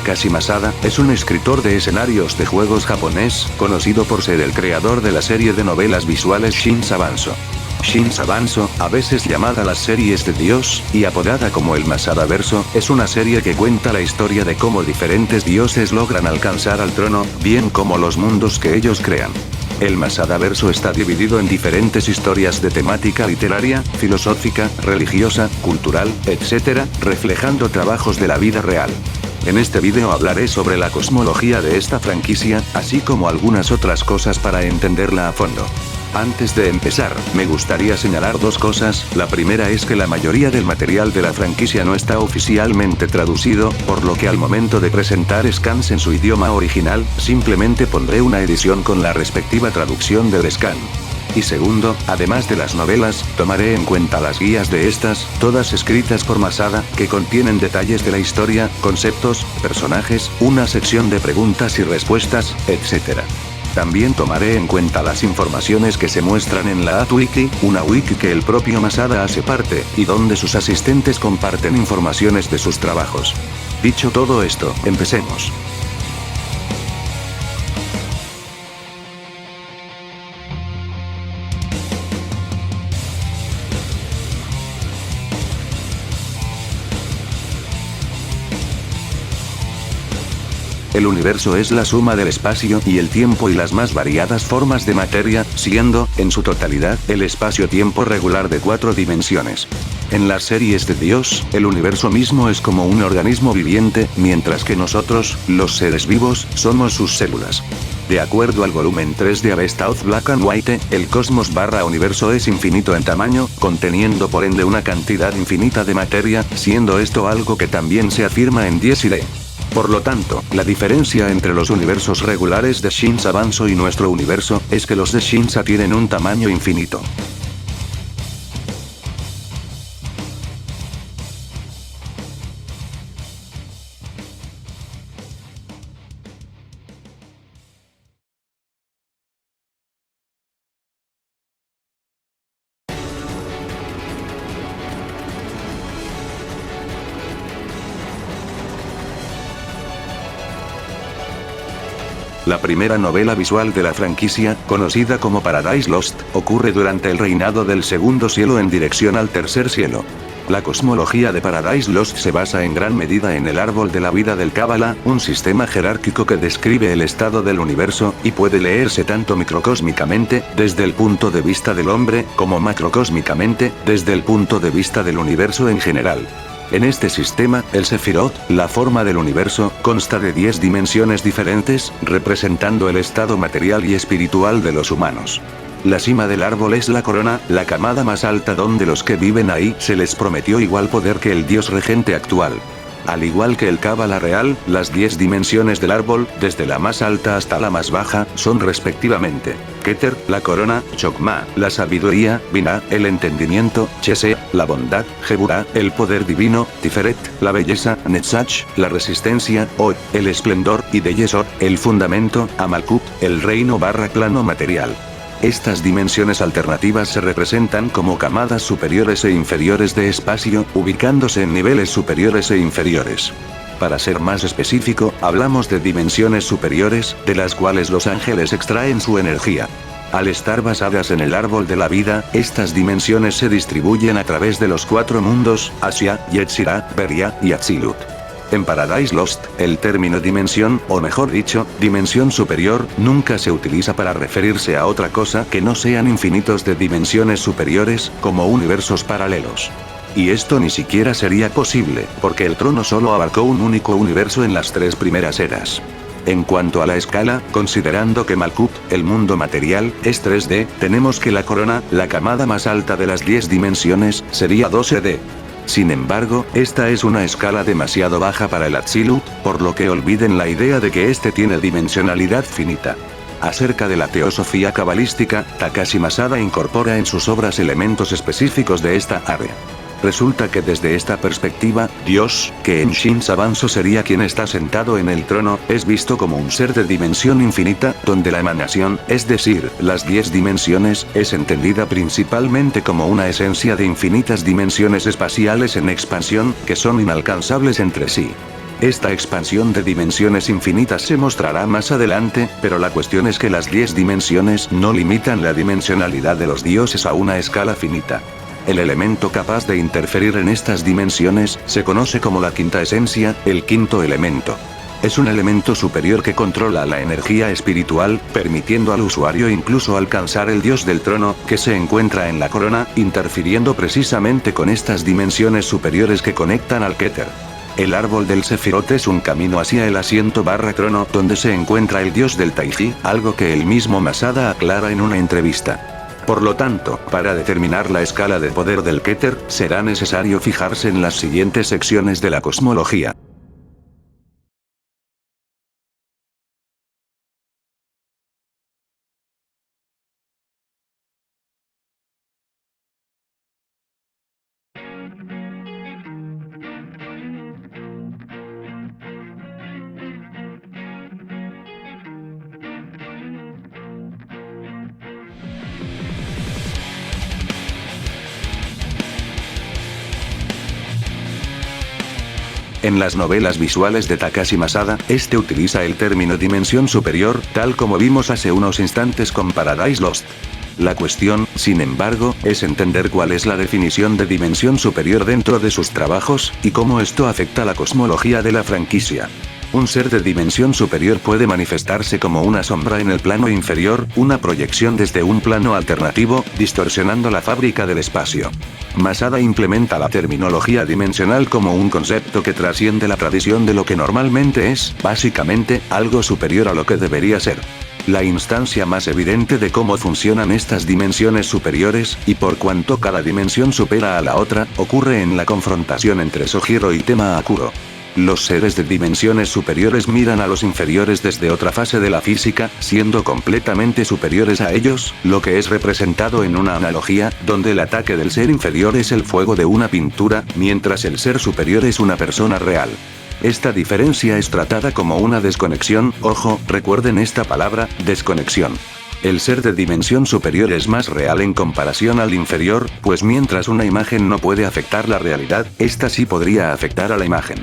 Takashi Masada, es un escritor de escenarios de juegos japonés, conocido por ser el creador de la serie de novelas visuales Shin Sabanso. Shin Sabanso, a veces llamada las series de Dios, y apodada como el Masada Verso, es una serie que cuenta la historia de cómo diferentes dioses logran alcanzar al trono, bien como los mundos que ellos crean. El Masada Verso está dividido en diferentes historias de temática literaria, filosófica, religiosa, cultural, etc., reflejando trabajos de la vida real. En este vídeo hablaré sobre la cosmología de esta franquicia, así como algunas otras cosas para entenderla a fondo. Antes de empezar, me gustaría señalar dos cosas. La primera es que la mayoría del material de la franquicia no está oficialmente traducido, por lo que al momento de presentar scans en su idioma original, simplemente pondré una edición con la respectiva traducción del scan. Y segundo, además de las novelas, tomaré en cuenta las guías de estas, todas escritas por Masada, que contienen detalles de la historia, conceptos, personajes, una sección de preguntas y respuestas, etc. También tomaré en cuenta las informaciones que se muestran en la AtWiki, una wiki que el propio Masada hace parte, y donde sus asistentes comparten informaciones de sus trabajos. Dicho todo esto, empecemos. El universo es la suma del espacio y el tiempo y las más variadas formas de materia, siendo, en su totalidad, el espacio-tiempo regular de 4 dimensiones. En las series de Dios, el universo mismo es como un organismo viviente, mientras que nosotros, los seres vivos, somos sus células. De acuerdo al volumen 3 de Avesta of Black and White, el cosmos/universo es infinito en tamaño, conteniendo por ende una cantidad infinita de materia, siendo esto algo que también se afirma en 10 y D. Por lo tanto, la diferencia entre los universos regulares de Shin Sabanso y nuestro universo, es que los de Shinsa tienen un tamaño infinito. La primera novela visual de la franquicia, conocida como Paradise Lost, ocurre durante el reinado del segundo cielo en dirección al tercer cielo. La cosmología de Paradise Lost se basa en gran medida en el árbol de la vida del Cábala, un sistema jerárquico que describe el estado del universo, y puede leerse tanto microcósmicamente, desde el punto de vista del hombre, como macrocósmicamente, desde el punto de vista del universo en general. En este sistema, el Sefirot, la forma del universo, consta de 10 dimensiones diferentes, representando el estado material y espiritual de los humanos. La cima del árbol es la corona, la camada más alta donde los que viven ahí se les prometió igual poder que el dios regente actual. Al igual que el Cábala real, las 10 dimensiones del árbol, desde la más alta hasta la más baja, son respectivamente: Keter, la corona; Chokmah, la sabiduría; Binah, el entendimiento; Chesed, la bondad; Geburah, el poder divino; Tiferet, la belleza; Netzach, la resistencia; Od, el esplendor; y de Yesod, el fundamento; Amalkut, el reino/plano material. Estas dimensiones alternativas se representan como camadas superiores e inferiores de espacio, ubicándose en niveles superiores e inferiores. Para ser más específico, hablamos de dimensiones superiores, de las cuales los ángeles extraen su energía. Al estar basadas en el árbol de la vida, estas dimensiones se distribuyen a través de los 4 mundos: Asia, Yetzirah, Beria y Atzilut. En Paradise Lost, el término dimensión, o mejor dicho, dimensión superior, nunca se utiliza para referirse a otra cosa que no sean infinitos de dimensiones superiores, como universos paralelos. Y esto ni siquiera sería posible, porque el trono solo abarcó un único universo en las 3 primeras eras. En cuanto a la escala, considerando que Malkut, el mundo material, es 3D, tenemos que la corona, la camada más alta de las 10 dimensiones, sería 12D. Sin embargo, esta es una escala demasiado baja para el Atzilut, por lo que olviden la idea de que este tiene dimensionalidad finita. Acerca de la teosofía cabalística, Takashi Masada incorpora en sus obras elementos específicos de esta área. Resulta que desde esta perspectiva, Dios, que en Shin Sabanso sería quien está sentado en el trono, es visto como un ser de dimensión infinita, donde la emanación, es decir, las 10 dimensiones, es entendida principalmente como una esencia de infinitas dimensiones espaciales en expansión, que son inalcanzables entre sí. Esta expansión de dimensiones infinitas se mostrará más adelante, pero la cuestión es que las 10 dimensiones no limitan la dimensionalidad de los dioses a una escala finita. El elemento capaz de interferir en estas dimensiones se conoce como la quinta esencia, el quinto elemento. Es un elemento superior que controla la energía espiritual, permitiendo al usuario incluso alcanzar el dios del trono, que se encuentra en la corona, interfiriendo precisamente con estas dimensiones superiores que conectan al Keter. El árbol del Sefirot es un camino hacia el asiento trono, donde se encuentra el dios del Taiji, algo que el mismo Masada aclara en una entrevista. Por lo tanto, para determinar la escala de poder del Keter, será necesario fijarse en las siguientes secciones de la cosmología. En las novelas visuales de Takashi Masada, este utiliza el término dimensión superior, tal como vimos hace unos instantes con Paradise Lost. La cuestión, sin embargo, es entender cuál es la definición de dimensión superior dentro de sus trabajos, y cómo esto afecta la cosmología de la franquicia. Un ser de dimensión superior puede manifestarse como una sombra en el plano inferior, una proyección desde un plano alternativo, distorsionando la fábrica del espacio. Masada implementa la terminología dimensional como un concepto que trasciende la tradición de lo que normalmente es, básicamente, algo superior a lo que debería ser. La instancia más evidente de cómo funcionan estas dimensiones superiores, y por cuanto cada dimensión supera a la otra, ocurre en la confrontación entre Sojiro y Tema Akuro. Los seres de dimensiones superiores miran a los inferiores desde otra fase de la física, siendo completamente superiores a ellos, lo que es representado en una analogía, donde el ataque del ser inferior es el fuego de una pintura, mientras el ser superior es una persona real. Esta diferencia es tratada como una desconexión, ojo, recuerden esta palabra, desconexión. El ser de dimensión superior es más real en comparación al inferior, pues mientras una imagen no puede afectar la realidad, esta sí podría afectar a la imagen.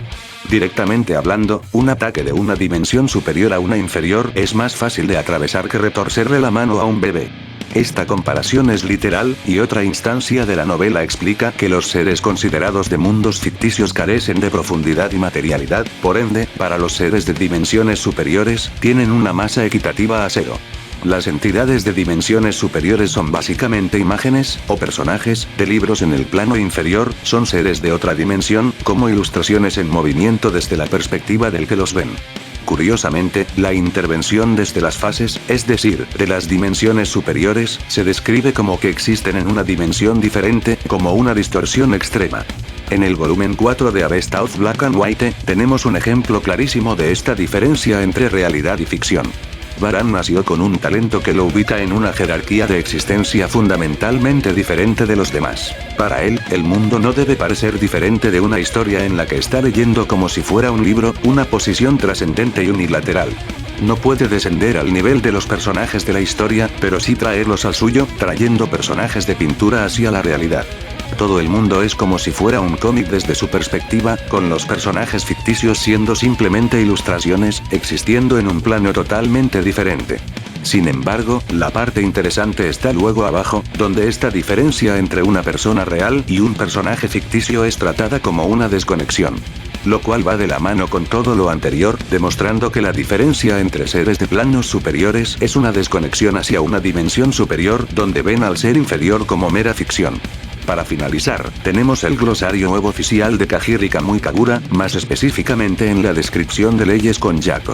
Directamente hablando, un ataque de una dimensión superior a una inferior es más fácil de atravesar que retorcerle la mano a un bebé. Esta comparación es literal, y otra instancia de la novela explica que los seres considerados de mundos ficticios carecen de profundidad y materialidad, por ende, para los seres de dimensiones superiores, tienen una masa equitativa a cero. Las entidades de dimensiones superiores son básicamente imágenes, o personajes, de libros en el plano inferior, son seres de otra dimensión, como ilustraciones en movimiento desde la perspectiva del que los ven. Curiosamente, la intervención desde las fases, es decir, de las dimensiones superiores, se describe como que existen en una dimensión diferente, como una distorsión extrema. En el volumen 4 de A Best of Black and White, tenemos un ejemplo clarísimo de esta diferencia entre realidad y ficción. Baran nació con un talento que lo ubica en una jerarquía de existencia fundamentalmente diferente de los demás. Para él, el mundo no debe parecer diferente de una historia en la que está leyendo como si fuera un libro, una posición trascendente y unilateral. No puede descender al nivel de los personajes de la historia, pero sí traerlos al suyo, trayendo personajes de pintura hacia la realidad. Todo el mundo es como si fuera un cómic desde su perspectiva, con los personajes ficticios siendo simplemente ilustraciones, existiendo en un plano totalmente diferente. Sin embargo, la parte interesante está luego abajo, donde esta diferencia entre una persona real y un personaje ficticio es tratada como una desconexión. Lo cual va de la mano con todo lo anterior, demostrando que la diferencia entre seres de planos superiores es una desconexión hacia una dimensión superior, donde ven al ser inferior como mera ficción. Para finalizar, tenemos el glosario nuevo oficial de Kajiri Kamui Kagura, más específicamente en la descripción de leyes con Jaco.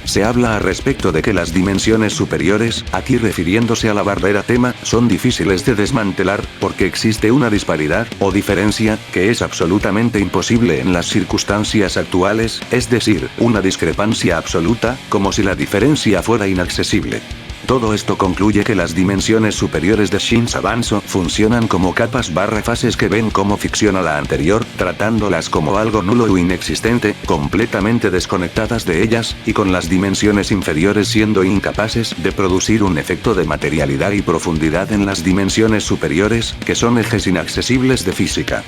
Se habla al respecto de que las dimensiones superiores, aquí refiriéndose a la barrera tema, son difíciles de desmantelar, porque existe una disparidad, o diferencia, que es absolutamente imposible en las circunstancias actuales, es decir, una discrepancia absoluta, como si la diferencia fuera inaccesible. Todo esto concluye que las dimensiones superiores de Shin Sabanso funcionan como capas/fases que ven como ficción a la anterior, tratándolas como algo nulo o inexistente, completamente desconectadas de ellas, y con las dimensiones inferiores siendo incapaces de producir un efecto de materialidad y profundidad en las dimensiones superiores, que son ejes inaccesibles de física.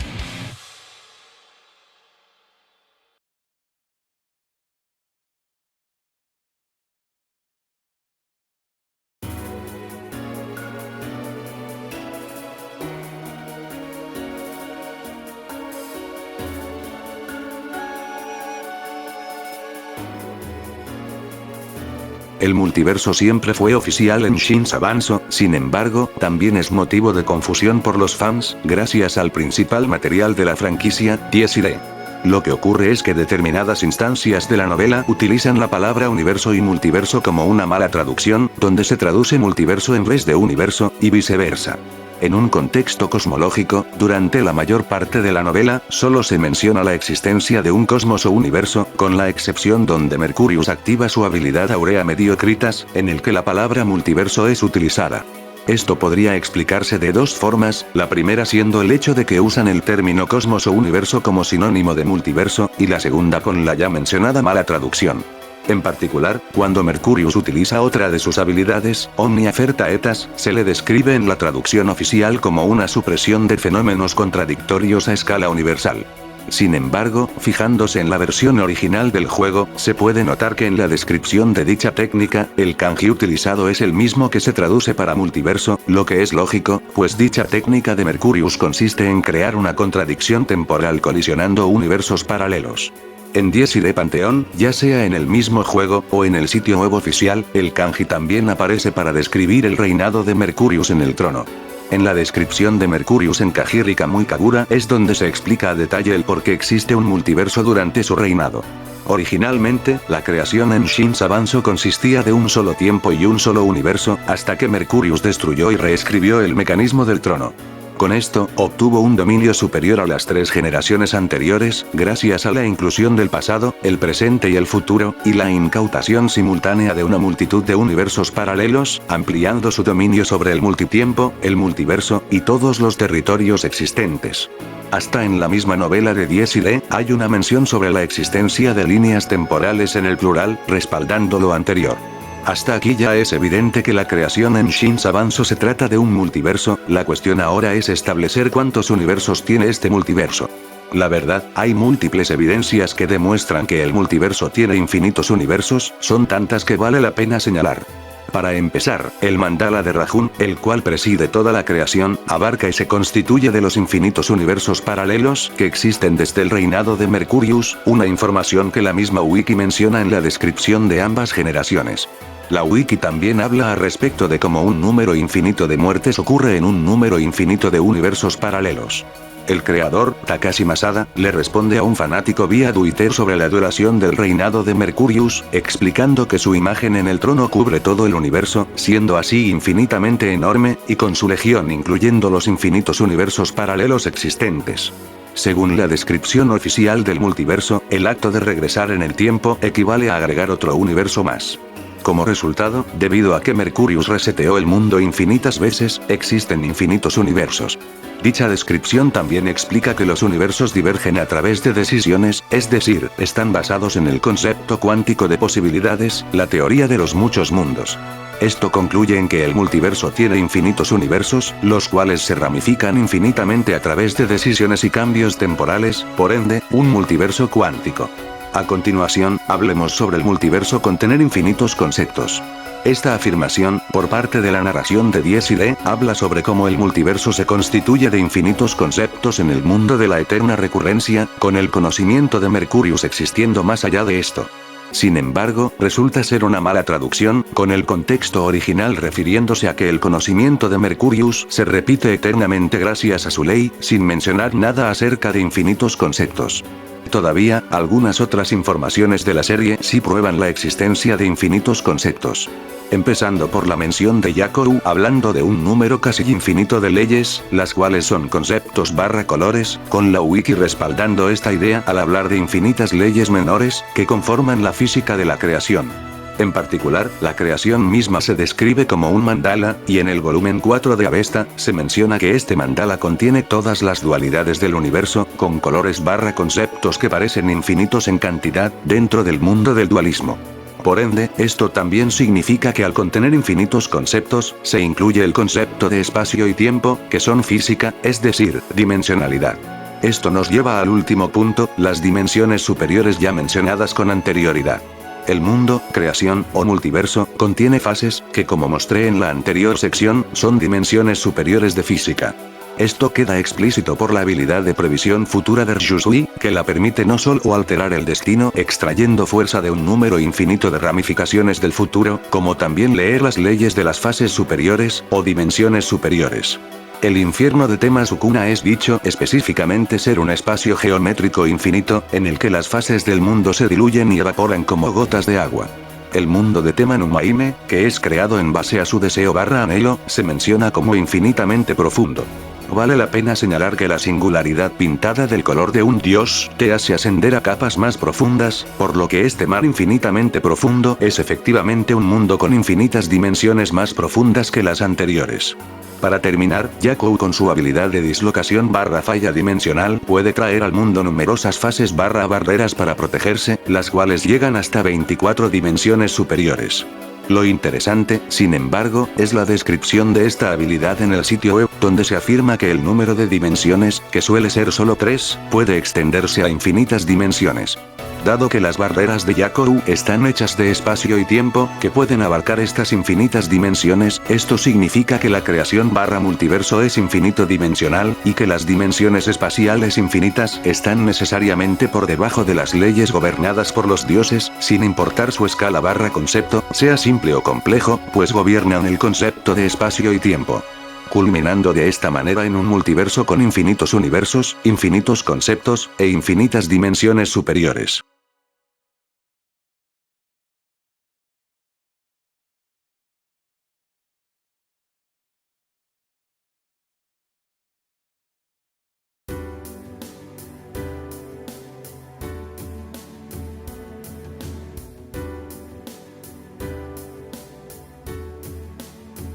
El multiverso siempre fue oficial en Shin's Avanzo, sin embargo, también es motivo de confusión por los fans, gracias al principal material de la franquicia, 10D. Lo que ocurre es que determinadas instancias de la novela utilizan la palabra universo y multiverso como una mala traducción, donde se traduce multiverso en vez de universo, y viceversa. En un contexto cosmológico, durante la mayor parte de la novela, solo se menciona la existencia de un cosmos o universo, con la excepción donde Mercurius activa su habilidad Aurea Mediocritas, en el que la palabra multiverso es utilizada. Esto podría explicarse de dos formas, la primera siendo el hecho de que usan el término cosmos o universo como sinónimo de multiverso, y la segunda con la ya mencionada mala traducción. En particular, cuando Mercurius utiliza otra de sus habilidades, Omnia Ferta Etas, se le describe en la traducción oficial como una supresión de fenómenos contradictorios a escala universal. Sin embargo, fijándose en la versión original del juego, se puede notar que en la descripción de dicha técnica, el kanji utilizado es el mismo que se traduce para multiverso, lo que es lógico, pues dicha técnica de Mercurius consiste en crear una contradicción temporal colisionando universos paralelos. En 10D Panteón, ya sea en el mismo juego, o en el sitio web oficial, el kanji también aparece para describir el reinado de Mercurius en el trono. En la descripción de Mercurius en Kajiri Kamui Kagura es donde se explica a detalle el por qué existe un multiverso durante su reinado. Originalmente, la creación en Shin's Avanzo consistía de un solo tiempo y un solo universo, hasta que Mercurius destruyó y reescribió el mecanismo del trono. Con esto, obtuvo un dominio superior a las 3 generaciones anteriores, gracias a la inclusión del pasado, el presente y el futuro, y la incautación simultánea de una multitud de universos paralelos, ampliando su dominio sobre el multitiempo, el multiverso, y todos los territorios existentes. Hasta en la misma novela de 10D, hay una mención sobre la existencia de líneas temporales en el plural, respaldando lo anterior. Hasta aquí ya es evidente que la creación en Shin's Avanzo se trata de un multiverso, la cuestión ahora es establecer cuántos universos tiene este multiverso. La verdad, hay múltiples evidencias que demuestran que el multiverso tiene infinitos universos, son tantas que vale la pena señalar. Para empezar, el mandala de Rajun, el cual preside toda la creación, abarca y se constituye de los infinitos universos paralelos que existen desde el reinado de Mercurius, una información que la misma wiki menciona en la descripción de ambas generaciones. La wiki también habla al respecto de cómo un número infinito de muertes ocurre en un número infinito de universos paralelos. El creador, Takashi Masada, le responde a un fanático vía Twitter sobre la duración del reinado de Mercurius, explicando que su imagen en el trono cubre todo el universo, siendo así infinitamente enorme, y con su legión incluyendo los infinitos universos paralelos existentes. Según la descripción oficial del multiverso, el acto de regresar en el tiempo equivale a agregar otro universo más. Como resultado, debido a que Mercurius reseteó el mundo infinitas veces, existen infinitos universos. Dicha descripción también explica que los universos divergen a través de decisiones, es decir, están basados en el concepto cuántico de posibilidades, la teoría de los muchos mundos. Esto concluye en que el multiverso tiene infinitos universos, los cuales se ramifican infinitamente a través de decisiones y cambios temporales, por ende, un multiverso cuántico. A continuación, hablemos sobre el multiverso con tener infinitos conceptos. Esta afirmación, por parte de la narración de 10D, habla sobre cómo el multiverso se constituye de infinitos conceptos en el mundo de la eterna recurrencia, con el conocimiento de Mercurius existiendo más allá de esto. Sin embargo, resulta ser una mala traducción, con el contexto original refiriéndose a que el conocimiento de Mercurius se repite eternamente gracias a su ley, sin mencionar nada acerca de infinitos conceptos. Todavía, algunas otras informaciones de la serie sí prueban la existencia de infinitos conceptos. Empezando por la mención de Yakoru hablando de un número casi infinito de leyes, las cuales son conceptos / colores, con la wiki respaldando esta idea al hablar de infinitas leyes menores, que conforman la física de la creación. En particular, la creación misma se describe como un mandala, y en el volumen 4 de Avesta, se menciona que este mandala contiene todas las dualidades del universo, con colores / conceptos que parecen infinitos en cantidad, dentro del mundo del dualismo. Por ende, esto también significa que al contener infinitos conceptos, se incluye el concepto de espacio y tiempo, que son física, es decir, dimensionalidad. Esto nos lleva al último punto, las dimensiones superiores ya mencionadas con anterioridad. El mundo, creación, o multiverso, contiene fases, que como mostré en la anterior sección, son dimensiones superiores de física. Esto queda explícito por la habilidad de previsión futura de Ryusui, que la permite no solo alterar el destino extrayendo fuerza de un número infinito de ramificaciones del futuro, como también leer las leyes de las fases superiores, o dimensiones superiores. El infierno de Tema Sukuna es dicho específicamente ser un espacio geométrico infinito, en el que las fases del mundo se diluyen y evaporan como gotas de agua. El mundo de Tema Numaime, que es creado en base a su deseo/anhelo, se menciona como infinitamente profundo. Vale la pena señalar que la singularidad pintada del color de un dios te hace ascender a capas más profundas, por lo que este mar infinitamente profundo es efectivamente un mundo con infinitas dimensiones más profundas que las anteriores. Para terminar, Yakou con su habilidad de dislocación/falla dimensional puede traer al mundo numerosas fases/barreras para protegerse, las cuales llegan hasta 24 dimensiones superiores. Lo interesante, sin embargo, es la descripción de esta habilidad en el sitio web, donde se afirma que el número de dimensiones, que suele ser solo 3, puede extenderse a infinitas dimensiones. Dado que las barreras de Yakou están hechas de espacio y tiempo, que pueden abarcar estas infinitas dimensiones, esto significa que la creación/multiverso es infinito dimensional, y que las dimensiones espaciales infinitas están necesariamente por debajo de las leyes gobernadas por los dioses, sin importar su escala/concepto, sea simple o complejo, pues gobiernan el concepto de espacio y tiempo. Culminando de esta manera en un multiverso con infinitos universos, infinitos conceptos, e infinitas dimensiones superiores.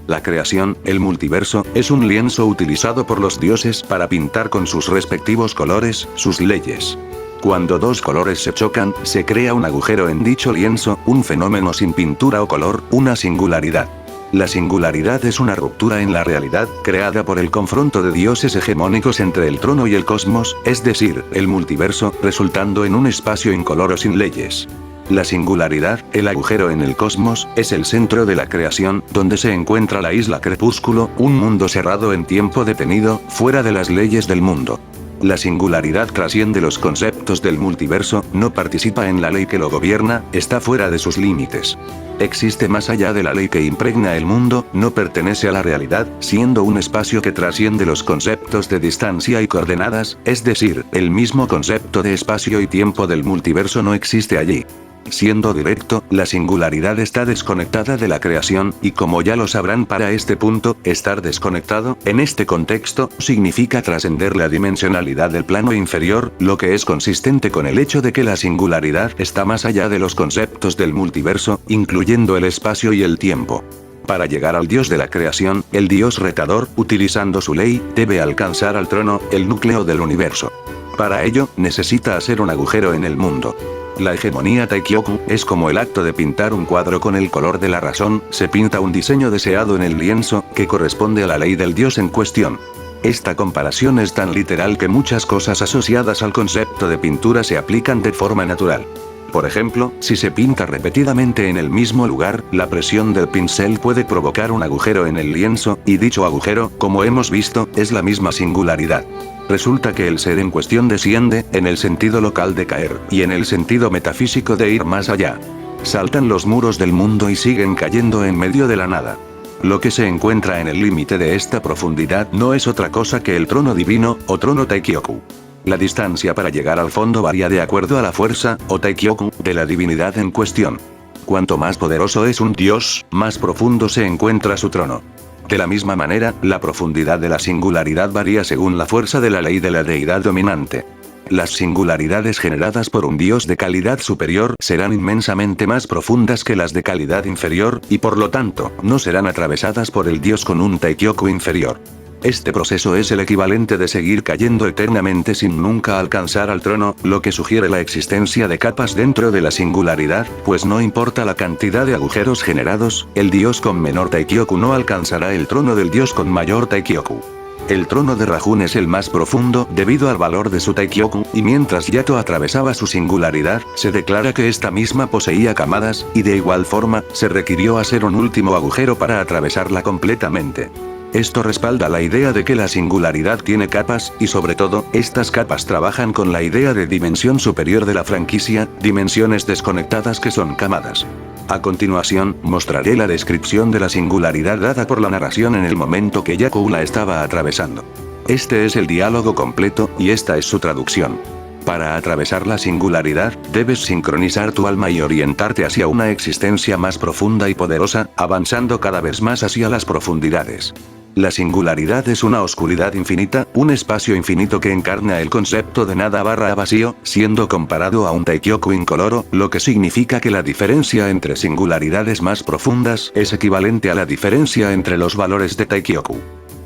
La creación, el multiverso, es un lienzo utilizado por los dioses para pintar con sus respectivos colores, sus leyes. Cuando dos colores se chocan, se crea un agujero en dicho lienzo, un fenómeno sin pintura o color, una singularidad. La singularidad es una ruptura en la realidad, creada por el confronto de dioses hegemónicos entre el trono y el cosmos, es decir, el multiverso, resultando en un espacio incoloro sin leyes. La singularidad, el agujero en el cosmos, es el centro de la creación, donde se encuentra la isla Crepúsculo, un mundo cerrado en tiempo detenido, fuera de las leyes del mundo. La singularidad trasciende los conceptos del multiverso, no participa en la ley que lo gobierna, está fuera de sus límites. Existe más allá de la ley que impregna el mundo, no pertenece a la realidad, siendo un espacio que trasciende los conceptos de distancia y coordenadas, es decir, el mismo concepto de espacio y tiempo del multiverso no existe allí. Siendo directo, la singularidad está desconectada de la creación, y como ya lo sabrán para este punto, estar desconectado, en este contexto, significa trascender la dimensionalidad del plano inferior, lo que es consistente con el hecho de que la singularidad está más allá de los conceptos del multiverso, incluyendo el espacio y el tiempo. Para llegar al dios de la creación, el dios retador, utilizando su ley, debe alcanzar al trono, el núcleo del universo. Para ello, necesita hacer un agujero en el mundo. La hegemonía Taikyoku es como el acto de pintar un cuadro con el color de la razón, se pinta un diseño deseado en el lienzo, que corresponde a la ley del dios en cuestión. Esta comparación es tan literal que muchas cosas asociadas al concepto de pintura se aplican de forma natural. Por ejemplo, si se pinta repetidamente en el mismo lugar, la presión del pincel puede provocar un agujero en el lienzo, y dicho agujero, como hemos visto, es la misma singularidad. Resulta que el ser en cuestión desciende, en el sentido local de caer, y en el sentido metafísico de ir más allá. Saltan los muros del mundo y siguen cayendo en medio de la nada. Lo que se encuentra en el límite de esta profundidad no es otra cosa que el trono divino, o trono Taikyoku. La distancia para llegar al fondo varía de acuerdo a la fuerza, o Taikyoku, de la divinidad en cuestión. Cuanto más poderoso es un dios, más profundo se encuentra su trono. De la misma manera, la profundidad de la singularidad varía según la fuerza de la ley de la deidad dominante. Las singularidades generadas por un dios de calidad superior serán inmensamente más profundas que las de calidad inferior, y por lo tanto, no serán atravesadas por el dios con un Taikyoku inferior. Este proceso es el equivalente de seguir cayendo eternamente sin nunca alcanzar al trono, lo que sugiere la existencia de capas dentro de la singularidad, pues no importa la cantidad de agujeros generados, el dios con menor Taikyoku no alcanzará el trono del dios con mayor Taikyoku. El trono de Rajun es el más profundo debido al valor de su Taikyoku, y mientras Yato atravesaba su singularidad, se declara que esta misma poseía camadas, y de igual forma, se requirió hacer un último agujero para atravesarla completamente. Esto respalda la idea de que la singularidad tiene capas, y sobre todo, estas capas trabajan con la idea de dimensión superior de la franquicia, dimensiones desconectadas que son camadas. A continuación, mostraré la descripción de la singularidad dada por la narración en el momento que Yaku la estaba atravesando. Este es el diálogo completo, y esta es su traducción. Para atravesar la singularidad, debes sincronizar tu alma y orientarte hacia una existencia más profunda y poderosa, avanzando cada vez más hacia las profundidades. La singularidad es una oscuridad infinita, un espacio infinito que encarna el concepto de nada barra vacío, siendo comparado a un Taikyoku incoloro, lo que significa que la diferencia entre singularidades más profundas es equivalente a la diferencia entre los valores de Taikyoku.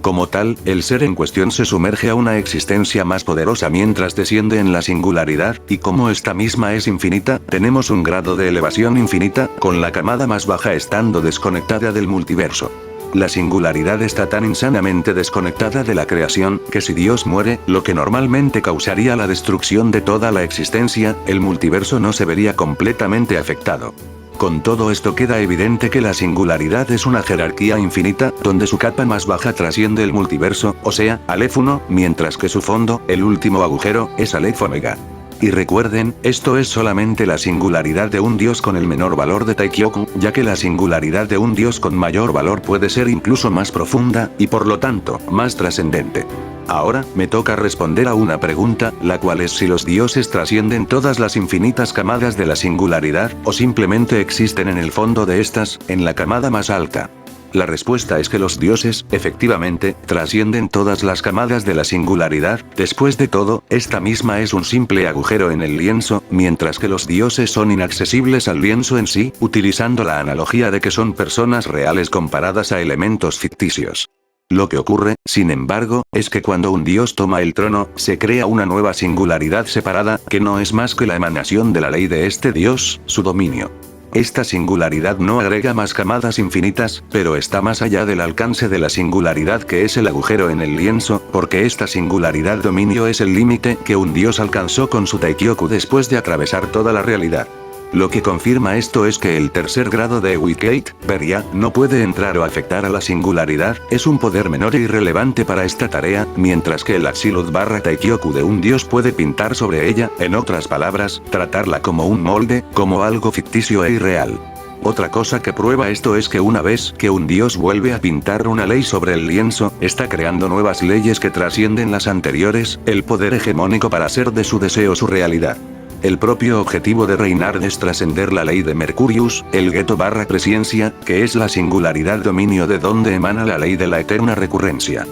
Como tal, el ser en cuestión se sumerge a una existencia más poderosa mientras desciende en la singularidad, y como esta misma es infinita, tenemos un grado de elevación infinita, con la camada más baja estando desconectada del multiverso. La singularidad está tan insanamente desconectada de la creación, que si Dios muere, lo que normalmente causaría la destrucción de toda la existencia, el multiverso no se vería completamente afectado. Con todo esto queda evidente que la singularidad es una jerarquía infinita, donde su capa más baja trasciende el multiverso, o sea, Aleph 1, mientras que su fondo, el último agujero, es Aleph Omega. Y recuerden, esto es solamente la singularidad de un dios con el menor valor de Taikyoku, ya que la singularidad de un dios con mayor valor puede ser incluso más profunda, y por lo tanto, más trascendente. Ahora, me toca responder a una pregunta, la cual es si los dioses trascienden todas las infinitas camadas de la singularidad, o simplemente existen en el fondo de estas, en la camada más alta. La respuesta es que los dioses, efectivamente, trascienden todas las camadas de la singularidad. Después de todo, esta misma es un simple agujero en el lienzo, mientras que los dioses son inaccesibles al lienzo en sí, utilizando la analogía de que son personas reales comparadas a elementos ficticios. Lo que ocurre, sin embargo, es que cuando un dios toma el trono, se crea una nueva singularidad separada, que no es más que la emanación de la ley de este dios, su dominio. Esta singularidad no agrega más camadas infinitas, pero está más allá del alcance de la singularidad que es el agujero en el lienzo, porque esta singularidad dominio es el límite que un dios alcanzó con su Taikyoku después de atravesar toda la realidad. Lo que confirma esto es que el tercer grado de Wicked, Beria, no puede entrar o afectar a la singularidad, es un poder menor e irrelevante para esta tarea, mientras que el Absolute barra Taikyoku de un dios puede pintar sobre ella, en otras palabras, tratarla como un molde, como algo ficticio e irreal. Otra cosa que prueba esto es que una vez que un dios vuelve a pintar una ley sobre el lienzo, está creando nuevas leyes que trascienden las anteriores, el poder hegemónico para hacer de su deseo su realidad. El propio objetivo de reinar es trascender la ley de Mercurius, el Geto barra presciencia, que es la singularidad dominio de donde emana la ley de la eterna recurrencia.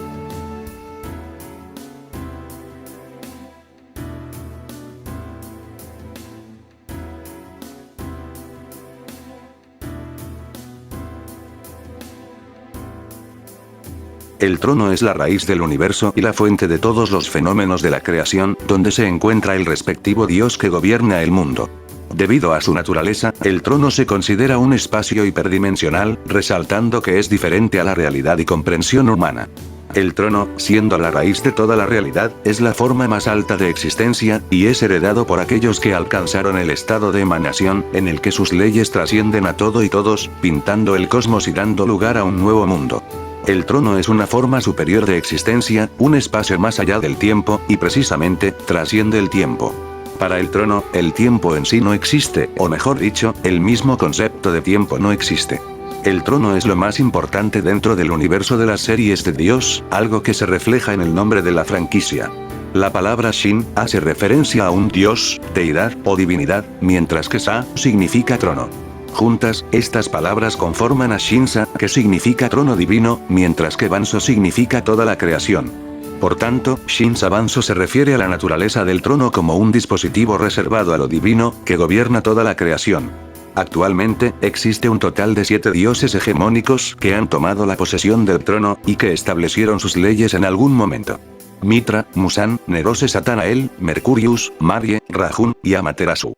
El trono es la raíz del universo y la fuente de todos los fenómenos de la creación, donde se encuentra el respectivo dios que gobierna el mundo. Debido a su naturaleza, el trono se considera un espacio hiperdimensional, resaltando que es diferente a la realidad y comprensión humana. El trono, siendo la raíz de toda la realidad, es la forma más alta de existencia, y es heredado por aquellos que alcanzaron el estado de emanación, en el que sus leyes trascienden a todo y todos, pintando el cosmos y dando lugar a un nuevo mundo. El trono es una forma superior de existencia, un espacio más allá del tiempo, y precisamente, trasciende el tiempo. Para el trono, el tiempo en sí no existe, o mejor dicho, el mismo concepto de tiempo no existe. El trono es lo más importante dentro del universo de las series de Dios, algo que se refleja en el nombre de la franquicia. La palabra Shin hace referencia a un dios, deidad o divinidad, mientras que Sa significa trono. Juntas, estas palabras conforman a Shinsa, que significa trono divino, mientras que Banso significa toda la creación. Por tanto, Shinsa Banso se refiere a la naturaleza del trono como un dispositivo reservado a lo divino, que gobierna toda la creación. Actualmente, existe un total de 7 dioses hegemónicos que han tomado la posesión del trono, y que establecieron sus leyes en algún momento. Mitra, Musan, Nerose Satanael, Mercurius, Marie, Rajun, y Amaterasu.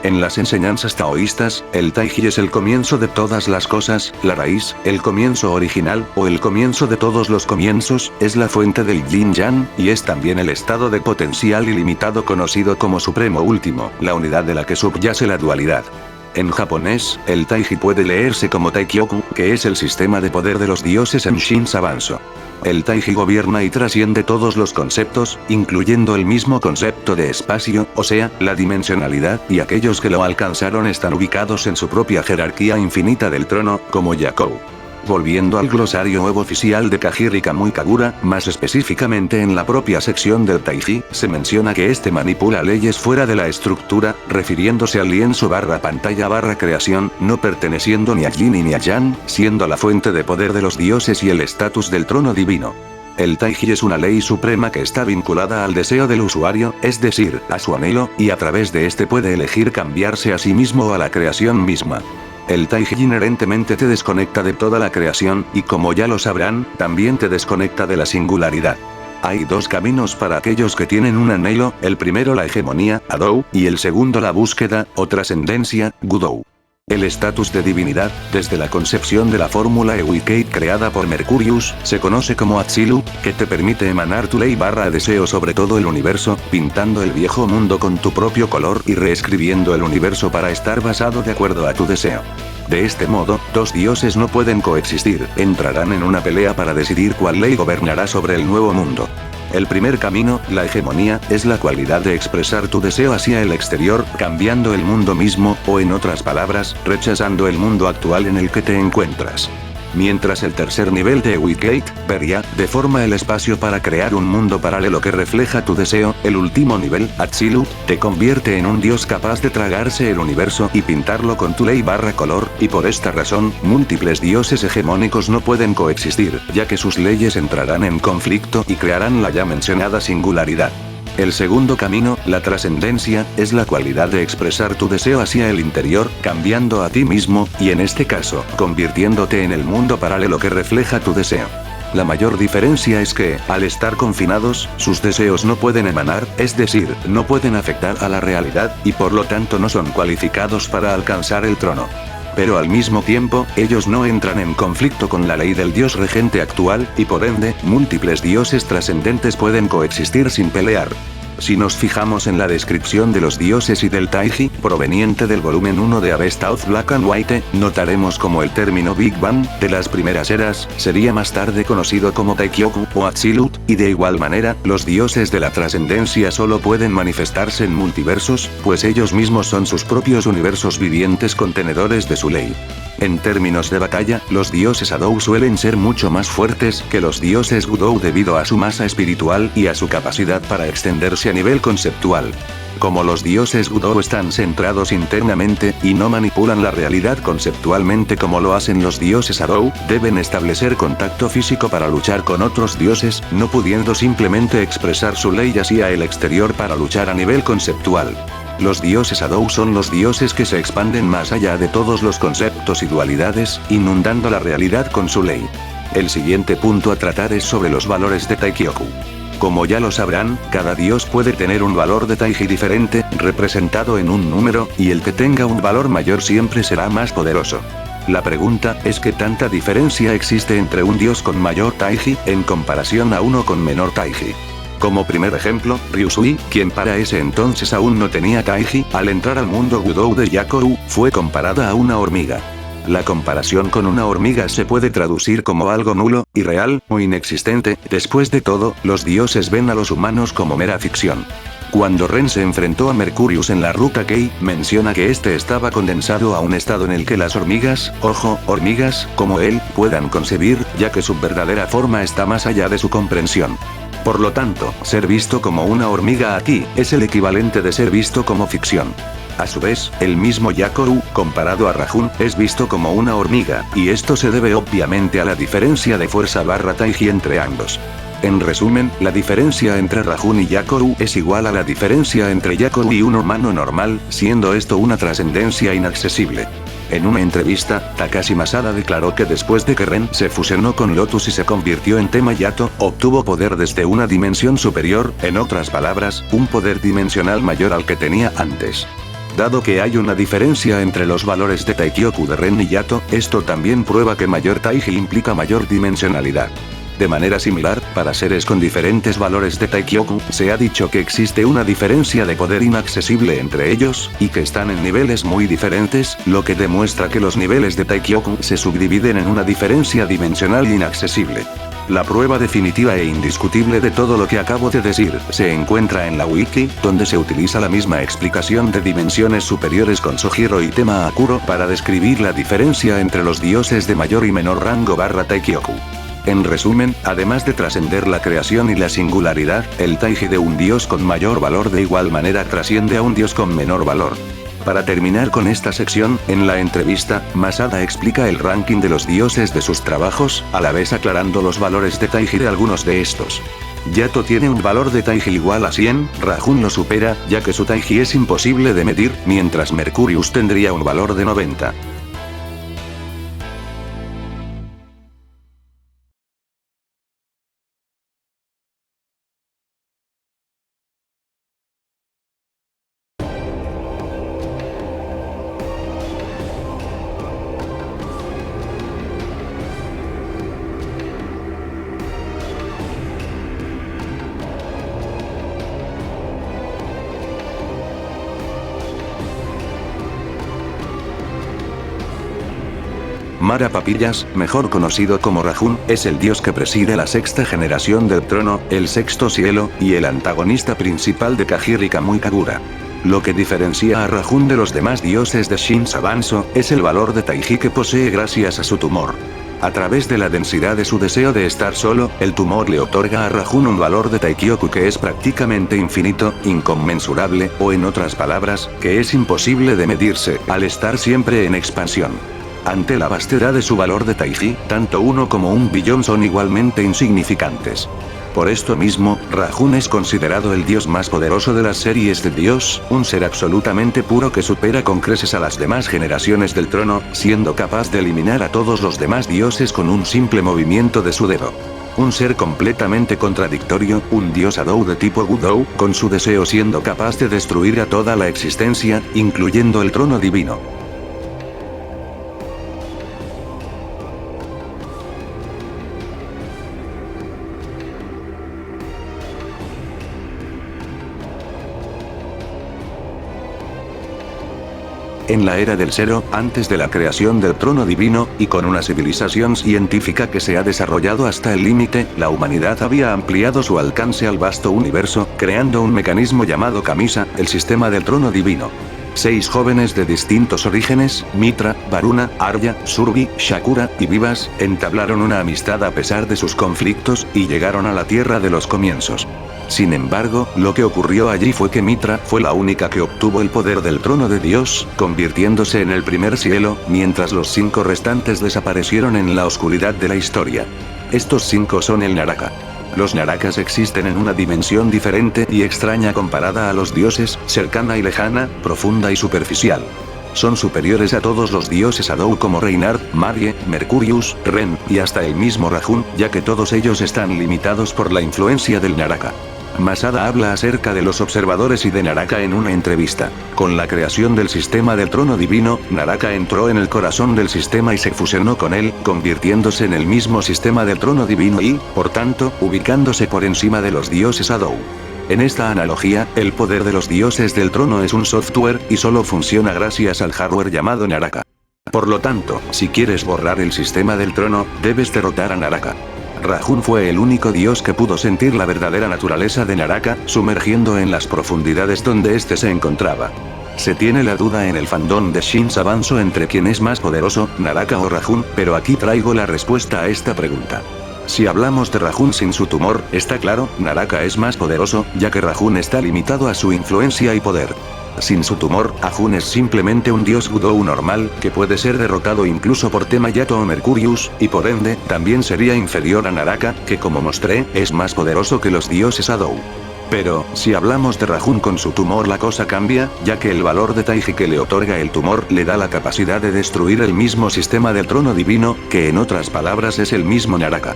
En las enseñanzas taoístas, el Taiji es el comienzo de todas las cosas, la raíz, el comienzo original, o el comienzo de todos los comienzos, es la fuente del Yin-Yang, y es también el estado de potencial ilimitado conocido como Supremo Último, la unidad de la que subyace la dualidad. En japonés, el Taiji puede leerse como Taikyoku, que es el sistema de poder de los dioses en Shin Sabanso. El Taiji gobierna y trasciende todos los conceptos, incluyendo el mismo concepto de espacio, o sea, la dimensionalidad, y aquellos que lo alcanzaron están ubicados en su propia jerarquía infinita del trono, como Yakou. Volviendo al glosario web oficial de Kajiri Kamui Kagura, más específicamente en la propia sección del Taiji, se menciona que este manipula leyes fuera de la estructura, refiriéndose al lienzo /pantalla creación, no perteneciendo ni a Yin ni a Yang, siendo la fuente de poder de los dioses y el estatus del trono divino. El Taiji es una ley suprema que está vinculada al deseo del usuario, es decir, a su anhelo, y a través de este puede elegir cambiarse a sí mismo o a la creación misma. El Taiji inherentemente te desconecta de toda la creación, y como ya lo sabrán, también te desconecta de la singularidad. Hay dos caminos para aquellos que tienen un anhelo, el primero la hegemonía, Adou, y el segundo la búsqueda, o trascendencia, Gudou. El estatus de divinidad, desde la concepción de la fórmula Ewikate creada por Mercurius, se conoce como Atzilut, que te permite emanar tu ley /deseo sobre todo el universo, pintando el viejo mundo con tu propio color y reescribiendo el universo para estar basado de acuerdo a tu deseo. De este modo, dos dioses no pueden coexistir, entrarán en una pelea para decidir cuál ley gobernará sobre el nuevo mundo. El primer camino, la hegemonía, es la cualidad de expresar tu deseo hacia el exterior, cambiando el mundo mismo, o en otras palabras, rechazando el mundo actual en el que te encuentras. Mientras el tercer nivel de Ewikate, Beria, deforma el espacio para crear un mundo paralelo que refleja tu deseo, el último nivel, Atzilut, te convierte en un dios capaz de tragarse el universo y pintarlo con tu ley /color, y por esta razón, múltiples dioses hegemónicos no pueden coexistir, ya que sus leyes entrarán en conflicto y crearán la ya mencionada singularidad. El segundo camino, la trascendencia, es la cualidad de expresar tu deseo hacia el interior, cambiando a ti mismo, y en este caso, convirtiéndote en el mundo paralelo que refleja tu deseo. La mayor diferencia es que, al estar confinados, sus deseos no pueden emanar, es decir, no pueden afectar a la realidad, y por lo tanto no son cualificados para alcanzar el trono. Pero al mismo tiempo, ellos no entran en conflicto con la ley del dios regente actual, y por ende, múltiples dioses trascendentes pueden coexistir sin pelear. Si nos fijamos en la descripción de los dioses y del Taiji, proveniente del volumen 1 de Avesta of Black and White, notaremos como el término Big Bang, de las primeras eras, sería más tarde conocido como Taikyoku o Atzilut, y de igual manera, los dioses de la trascendencia solo pueden manifestarse en multiversos, pues ellos mismos son sus propios universos vivientes contenedores de su ley. En términos de batalla, los dioses Adou suelen ser mucho más fuertes que los dioses Gudou debido a su masa espiritual y a su capacidad para extenderse a nivel conceptual. Como los dioses Gudou están centrados internamente, y no manipulan la realidad conceptualmente como lo hacen los dioses Adou, deben establecer contacto físico para luchar con otros dioses, no pudiendo simplemente expresar su ley hacia el exterior para luchar a nivel conceptual. Los dioses Adou son los dioses que se expanden más allá de todos los conceptos y dualidades, inundando la realidad con su ley. El siguiente punto a tratar es sobre los valores de Taikyoku. Como ya lo sabrán, cada dios puede tener un valor de Taiji diferente, representado en un número, y el que tenga un valor mayor siempre será más poderoso. La pregunta es ¿qué tanta diferencia existe entre un dios con mayor Taiji, en comparación a uno con menor Taiji? Como primer ejemplo, Ryusui, quien para ese entonces aún no tenía Taiji, al entrar al mundo Gudou de Yakou, fue comparada a una hormiga. La comparación con una hormiga se puede traducir como algo nulo, irreal, o inexistente. Después de todo, los dioses ven a los humanos como mera ficción. Cuando Ren se enfrentó a Mercurius en la ruta Kei, menciona que este estaba condensado a un estado en el que las hormigas, ojo, hormigas, como él, puedan concebir, ya que su verdadera forma está más allá de su comprensión. Por lo tanto, ser visto como una hormiga aquí, es el equivalente de ser visto como ficción. A su vez, el mismo Yakou, comparado a Rajun, es visto como una hormiga, y esto se debe obviamente a la diferencia de fuerza /Taiji entre ambos. En resumen, la diferencia entre Rajun y Yakou es igual a la diferencia entre Yakou y un humano normal, siendo esto una trascendencia inaccesible. En una entrevista, Takashi Masada declaró que después de que Ren se fusionó con Lotus y se convirtió en Tema Yato, obtuvo poder desde una dimensión superior, en otras palabras, un poder dimensional mayor al que tenía antes. Dado que hay una diferencia entre los valores de Taikyoku de Ren y Yato, esto también prueba que mayor Taiji implica mayor dimensionalidad. De manera similar, para seres con diferentes valores de Taikyoku, se ha dicho que existe una diferencia de poder inaccesible entre ellos, y que están en niveles muy diferentes, lo que demuestra que los niveles de Taikyoku se subdividen en una diferencia dimensional inaccesible. La prueba definitiva e indiscutible de todo lo que acabo de decir se encuentra en la wiki, donde se utiliza la misma explicación de dimensiones superiores con Sojiro y Tema Akuro para describir la diferencia entre los dioses de mayor y menor rango / Taikyoku. En resumen, además de trascender la creación y la singularidad, el Taiji de un dios con mayor valor de igual manera trasciende a un dios con menor valor. Para terminar con esta sección, en la entrevista, Masada explica el ranking de los dioses de sus trabajos, a la vez aclarando los valores de Taiji de algunos de estos. Yato tiene un valor de Taiji igual a 100, Rajun lo supera, ya que su Taiji es imposible de medir, mientras Mercurius tendría un valor de 90. Mara Papillas, mejor conocido como Rajun, es el dios que preside la sexta generación del trono, el sexto cielo, y el antagonista principal de Kajiri Kamui Kagura. Lo que diferencia a Rajun de los demás dioses de Shin Sabanso, es el valor de Taiji que posee gracias a su tumor. A través de la densidad de su deseo de estar solo, el tumor le otorga a Rajun un valor de Taikyoku que es prácticamente infinito, inconmensurable, o en otras palabras, que es imposible de medirse, al estar siempre en expansión. Ante la vastedad de su valor de Taiji, tanto uno como un billón son igualmente insignificantes. Por esto mismo, Rajun es considerado el dios más poderoso de las series de Dios, un ser absolutamente puro que supera con creces a las demás generaciones del trono, siendo capaz de eliminar a todos los demás dioses con un simple movimiento de su dedo. Un ser completamente contradictorio, un dios Adou de tipo Wudou, con su deseo siendo capaz de destruir a toda la existencia, incluyendo el trono divino. En la era del Cero, antes de la creación del trono divino, y con una civilización científica que se ha desarrollado hasta el límite, la humanidad había ampliado su alcance al vasto universo, creando un mecanismo llamado Kamisa, el sistema del trono divino. 6 jóvenes de distintos orígenes, Mitra, Varuna, Arya, Survi, Shakura, y Vivas, entablaron una amistad a pesar de sus conflictos, y llegaron a la tierra de los comienzos. Sin embargo, lo que ocurrió allí fue que Mitra fue la única que obtuvo el poder del trono de Dios, convirtiéndose en el primer cielo, mientras los 5 restantes desaparecieron en la oscuridad de la historia. Estos 5 son el Naraka. Los Narakas existen en una dimensión diferente y extraña comparada a los dioses, cercana y lejana, profunda y superficial. Son superiores a todos los dioses Adou como Reinhard, Marie, Mercurius, Ren, y hasta el mismo Rajun, ya que todos ellos están limitados por la influencia del Naraka. Masada habla acerca de los observadores y de Naraka en una entrevista. Con la creación del sistema del trono divino, Naraka entró en el corazón del sistema y se fusionó con él, convirtiéndose en el mismo sistema del trono divino y, por tanto, ubicándose por encima de los dioses Adou. En esta analogía, el poder de los dioses del trono es un software, y solo funciona gracias al hardware llamado Naraka. Por lo tanto, si quieres borrar el sistema del trono, debes derrotar a Naraka. Rajun fue el único dios que pudo sentir la verdadera naturaleza de Naraka, sumergiendo en las profundidades donde éste se encontraba. Se tiene la duda en el fandom de Shin Sabanso entre quién es más poderoso, Naraka o Rajun, pero aquí traigo la respuesta a esta pregunta. Si hablamos de Rajun sin su tumor, está claro, Naraka es más poderoso, ya que Rajun está limitado a su influencia y poder. Sin su tumor, Rajun es simplemente un dios Wudou normal, que puede ser derrotado incluso por Tema Yato o Mercurius, y por ende, también sería inferior a Naraka, que como mostré, es más poderoso que los dioses Adou. Pero, si hablamos de Rajun con su tumor la cosa cambia, ya que el valor de Taiji que le otorga el tumor le da la capacidad de destruir el mismo sistema del trono divino, que en otras palabras es el mismo Naraka.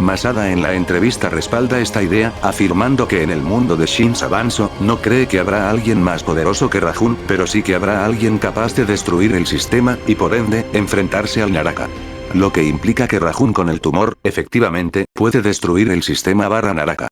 Masada en la entrevista respalda esta idea, afirmando que en el mundo de Shin Sabanso, no cree que habrá alguien más poderoso que Rajun, pero sí que habrá alguien capaz de destruir el sistema, y por ende, enfrentarse al Naraka. Lo que implica que Rajun con el tumor, efectivamente, puede destruir el sistema Naraka.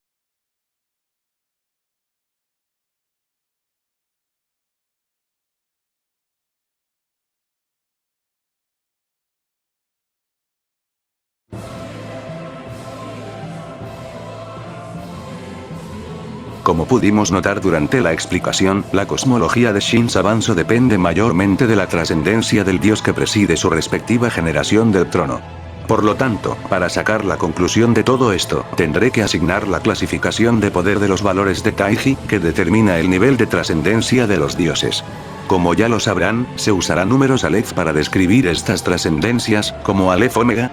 Como pudimos notar durante la explicación, la cosmología de Shin Sabanso depende mayormente de la trascendencia del dios que preside su respectiva generación del trono. Por lo tanto, para sacar la conclusión de todo esto, tendré que asignar la clasificación de poder de los valores de Taiji, que determina el nivel de trascendencia de los dioses. Como ya lo sabrán, se usará números Aleph para describir estas trascendencias, como Aleph Omega,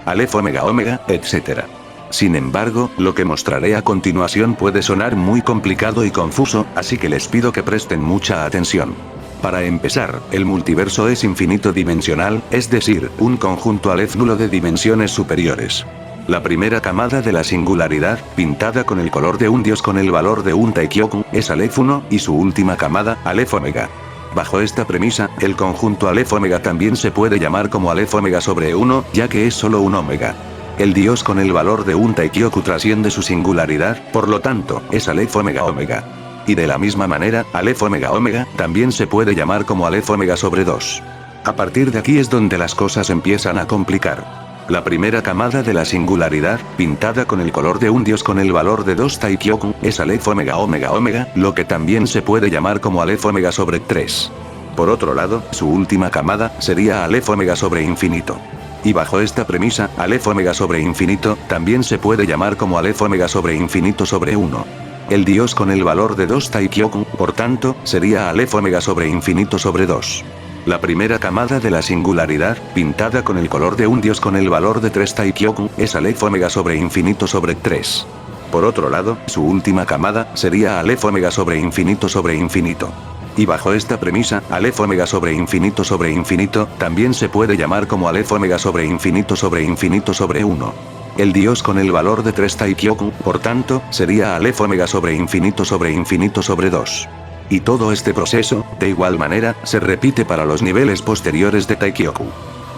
etc. Sin embargo, lo que mostraré a continuación puede sonar muy complicado y confuso, así que les pido que presten mucha atención. Para empezar, el multiverso es infinito dimensional, es decir, un conjunto Aleph nulo de dimensiones superiores. La primera camada de la singularidad, pintada con el color de un dios con el valor de un Taikyoku, es Aleph 1, y su última camada, Aleph Omega. Bajo esta premisa, el conjunto Aleph Omega también se puede llamar como Aleph Omega sobre 1, ya que es solo un Omega. El dios con el valor de un Taikyoku trasciende su singularidad, por lo tanto, es Aleph Omega. Y de la misma manera, Aleph Omega también se puede llamar como Aleph Omega sobre 2. A partir de aquí es donde las cosas empiezan a complicar. La primera camada de la singularidad, pintada con el color de un dios con el valor de 2 Taikyoku, es Aleph Omega, lo que también se puede llamar como Aleph Omega sobre 3. Por otro lado, su última camada, sería Aleph Omega sobre infinito. Y bajo esta premisa, Aleph Omega sobre infinito, también se puede llamar como Aleph Omega sobre infinito sobre 1. El dios con el valor de 2 Taikyoku, por tanto, sería Aleph Omega sobre infinito sobre 2. La primera camada de la singularidad, pintada con el color de un dios con el valor de 3 Taikyoku, es Aleph Omega sobre infinito sobre 3. Por otro lado, su última camada, sería Aleph Omega sobre infinito sobre infinito. Y bajo esta premisa, Aleph Omega sobre infinito, también se puede llamar como Aleph Omega sobre infinito sobre 1. El dios con el valor de 3 Taikyoku, por tanto, sería Aleph Omega sobre infinito sobre 2. Y todo este proceso, de igual manera, se repite para los niveles posteriores de Taikyoku.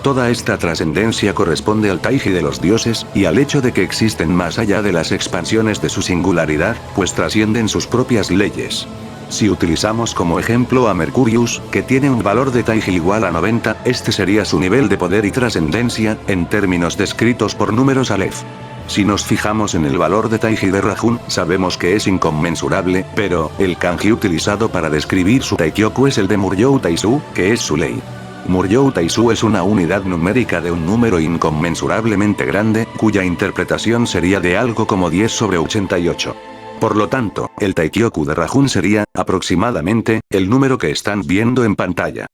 Toda esta trascendencia corresponde al Taiji de los dioses, y al hecho de que existen más allá de las expansiones de su singularidad, pues trascienden sus propias leyes. Si utilizamos como ejemplo a Mercurius, que tiene un valor de Taiji igual a 90, este sería su nivel de poder y trascendencia, en términos descritos por números Aleph. Si nos fijamos en el valor de Taiji de Rajun, sabemos que es inconmensurable, pero, el kanji utilizado para describir su Taikyoku es el de Muryou Taisu, que es su ley. Muryou Taisu es una unidad numérica de un número inconmensurablemente grande, cuya interpretación sería de algo como 10 sobre 88. Por lo tanto, el Taikyoku de Rajun sería, aproximadamente, el número que están viendo en pantalla.